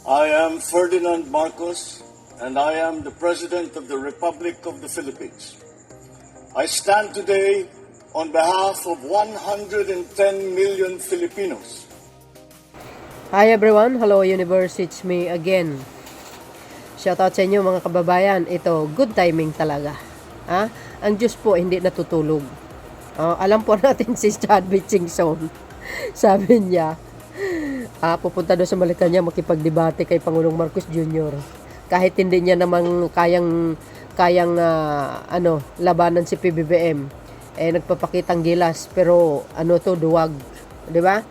I am Ferdinand Marcos, and I am the President of the Republic of the Philippines. I stand today on behalf of 110 million Filipinos. Hi everyone, hello universe, it's me again. Shoutout sa inyo mga kababayan. Ito, good timing talaga. Ang Diyos po hindi natutulog. Alam po natin si Chadwick Singson. Sabi niya, pupunta doon sa Malacanang makipagdebate kay Pangulong Marcos Jr. Kahit hindi niya namang kayang labanan si PBBM. Nagpapakitang gilas pero duwag, 'di ba?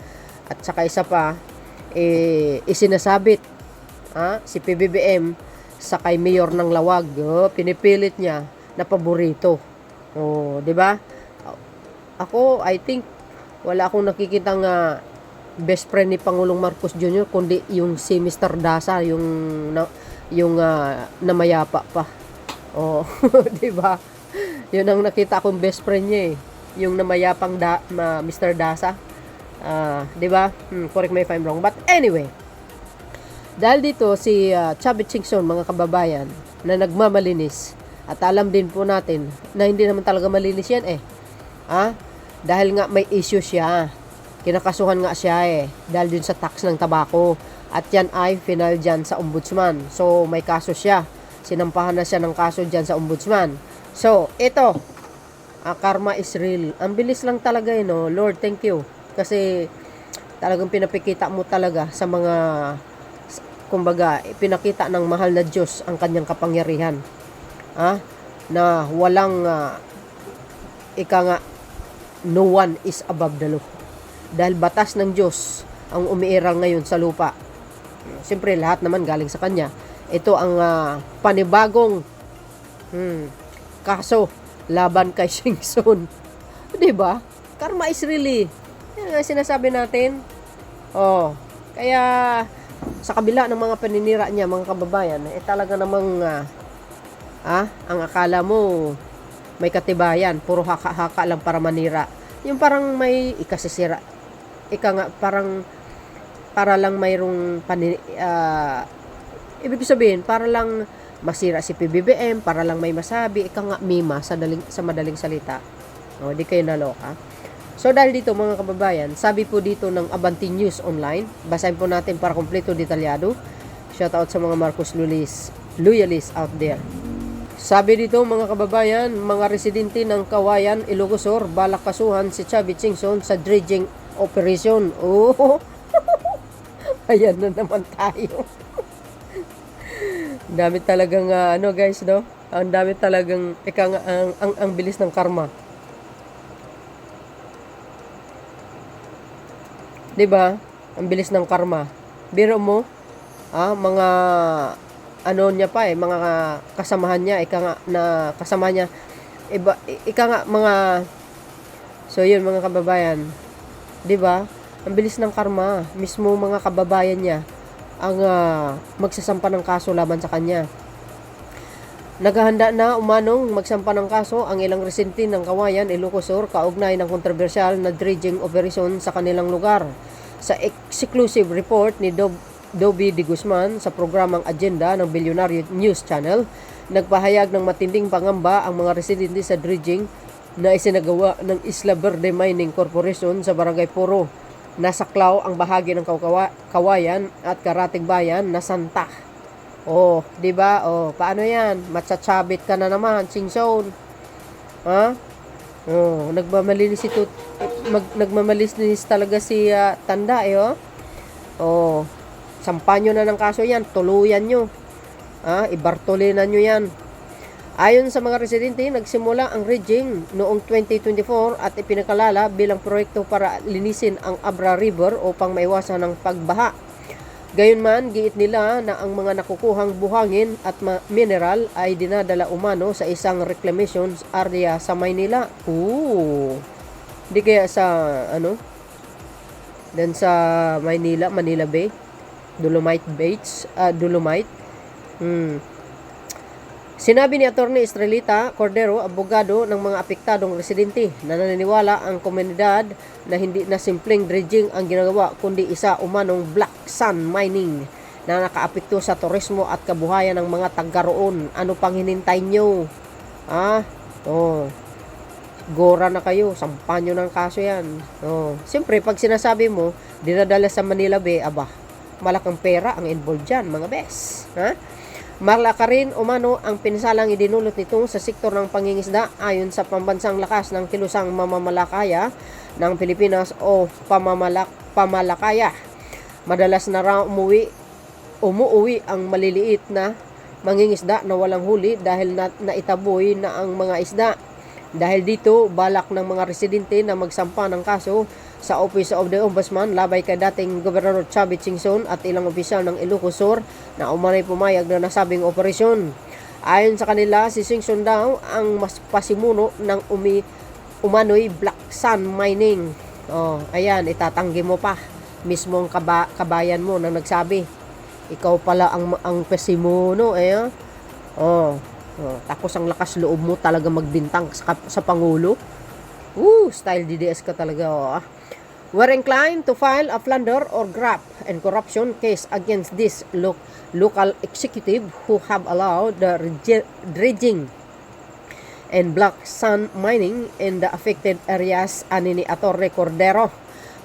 At saka isa pa isinasabit si PBBM sa kay mayor ng Lawag. Pinipilit niya na paborito. 'Di ba? Ako, I think wala akong nakikitang best friend ni Pangulong Marcos Jr. kundi yung si Mr. Dasa, yung namayapa pa. 'Di ba? Yun ang nakita kong best friend niya yung namayapang Mr. Dasa. 'Di ba? Correct me if I'm wrong. But anyway, dahil dito si Chadwick Singson, mga kababayan, na nagmamalinis, at alam din po natin na hindi naman talaga malinis yan dahil nga may issue siya. Kinakasuhan nga siya dahil din sa tax ng tabako, at yan ay final dyan sa ombudsman. So may kaso siya, sinampahan na siya ng kaso dyan sa ombudsman. So ito, karma is real. Ang bilis lang talaga no. Lord, thank you, kasi talagang pinapikita mo talaga sa mga, kumbaga, pinakita ng mahal na Diyos ang kanyang kapangyarihan. Na walang no one is above the law. Dahil batas ng Diyos ang umiiral ngayon sa lupa. Siyempre, lahat naman galing sa Kanya. Ito ang panibagong kaso laban kay Singson. Diba? Karma is really, yan nga sinasabi natin. Kaya sa kabila ng mga paninira niya, mga kababayan, talaga namang ang akala mo may katibayan, puro haka-haka lang para manira. Yung parang may ikasisira. Parang para lang mayroong ibig sabihin, para lang masira si PBBM, para lang may masabi, mima sa madaling salita. Di kayo naloka. So dahil dito, mga kababayan, sabi po dito ng Abante News Online, basahin po natin para kompleto detalyado. Shoutout sa mga Marcos loyalists out there. Sabi dito, mga kababayan, mga residente ng Kawayan, Ilocos Sur, balak kasuhan si Chadwick Singson sa dredging operation. Ayan na naman tayo. Ang dami talagang guys, no? Ang dami talagang ang bilis ng karma. 'Di ba? Ang bilis ng karma. Biro mo, mga niya pa mga kasamahan niya, kasama niya, mga, so yun, mga kababayan, 'di ba? Ang bilis ng karma. Mismo mga kababayan niya ang magsasampa ng kaso laban sa kanya. Naghahanda na umanong magsampa ng kaso ang ilang residente ng Kawayan, Ilocos Sur, kaugnay ng kontrobersyal na dredging operation sa kanilang lugar. Sa exclusive report ni Dobby de Guzman sa programang Agenda ng Billionaire News Channel, nagpahayag ng matinding pangamba ang mga residente sa dredging na isinagawa ng Isla Verde Mining Corporation sa Barangay Puro. Nasaklaw ang bahagi ng Kawayan at Karatig Bayan na Santa. 'Di ba? Paano 'yan? Matsatsabit ka na naman, Singson. Nagmamalinis talaga si Tanda sampanyo na ng kaso 'yan, tuluyan nyo. Ibartolinan nyo 'yan. Ayon sa mga residente, nagsimula ang dredging noong 2024 at ipinakalala bilang proyekto para linisin ang Abra River upang maiwasan ang pagbaha. Gayunman, giit nila na ang mga nakukuhang buhangin at mineral ay dinadala umano sa isang reclamation area sa Maynila. Di kaya sa dan sa Manila Bay, Dolomite. Sinabi ni Attorney Estrelita Cordero, abogado ng mga apektadong residente, na naniniwala ang komunidad na hindi na simpleng dredging ang ginagawa kundi isa umanong black sand mining na nakaapekto sa turismo at kabuhayan ng mga taga-roon. Ano pang hinintay nyo? Gora na kayo, sampan nyo ng kaso yan. Siyempre, pag sinasabi mo, dinadala sa Manila Bay, malakang pera ang involved dyan, mga bes. Malaka rin umano ang pinsalang idinulot nito sa sektor ng pangingisda ayon sa pambansang lakas ng kilusang mamamalakaya ng Pilipinas o pamalakaya. Madalas na raw umuwi ang maliliit na mangingisda na walang huli dahil naitaboy na ang mga isda. Dahil dito, balak ng mga residente na magsampa ng kaso sa Office of the Ombudsman labay kay dating Gobernador Chavit Singson at ilang opisyal ng Ilocos Sur na umanay pumayag na nasabing operasyon. Ayon sa kanila, si Singson daw ang mas pasimuno ng umano'y black sand mining. Ayan, itatanggi mo pa. Mismo ang kabayan mo na nagsabi. Ikaw pala ang pasimuno. Tapos ang lakas loob mo talaga magbintang sa Pangulo. Style DDS ka talaga. We're inclined to file a plunder or graft and corruption case against this local executive who have allowed the dredging and black sand mining in the affected areas, ani ni Atty. Cordero.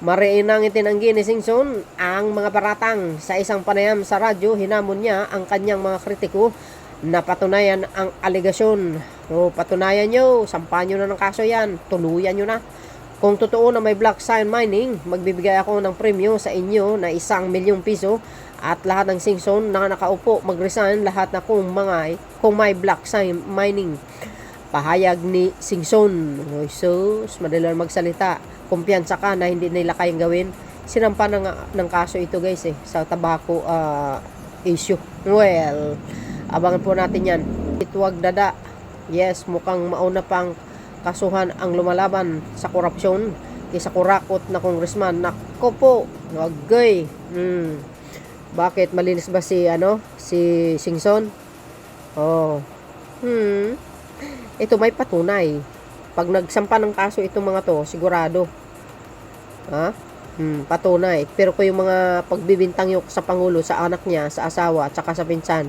Mariinang itinanggi ni Singson ang mga paratang sa isang panayam sa radyo. Hinamon niya ang kanyang mga kritiko na patunayan ang aligasyon. Patunayan nyo, sampahan nyo na ng kaso yan, tuluyan nyo na. Kung totoo na may black sand mining, magbibigay ako ng premyo sa inyo na 1 milyong piso at lahat ng Singson na nakaupo mag-resign lahat na kung may black sand mining. Pahayag ni Singson. Sus, madalang magsalita. Kumpiyansa ka na hindi nila kayang gawin. Sinampa ng kaso ito guys sa tobacco issue. Well, abangan po natin yan. Itwag dada. Yes, mukhang mauna pang kasuhan ang lumalaban sa korupsyon kaysa kurakot na congressman. Nako po, wagay. Bakit malinis ba si Singson? Ito may patunay. Pag nagsampa ng kaso itong mga to, sigurado. Patunay. Pero kung yung mga pagbibintang yung sa Pangulo, sa anak niya, sa asawa, at saka sa pinsan,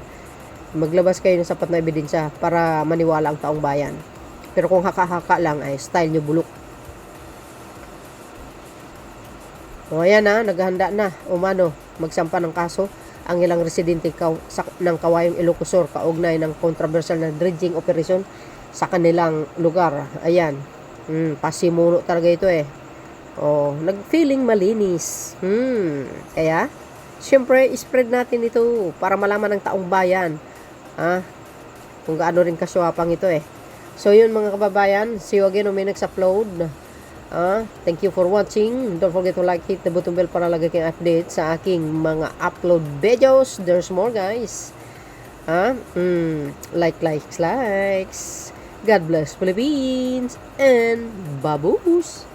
maglabas kayo ng sapat na ebidensya para maniwala ang taong bayan. Pero kung haka-haka lang ay style nyo bulok. Ayan naghahanda na magsampa ng kaso ang ilang residente ng Kawayong Ilocos Sur kaugnay ng controversial na dredging operation sa kanilang lugar. Ayan. Pasimuno talaga ito nag-feeling malinis. Kaya, syempre, spread natin ito para malaman ng taong bayan. Kung gaano rin kaswapang ito So yun mga kababayan, see you again on my next upload. Thank you for watching. Don't forget to hit the button bell para lagi kayong update sa aking mga upload videos. There's more guys. Likes. God bless Philippines and babush.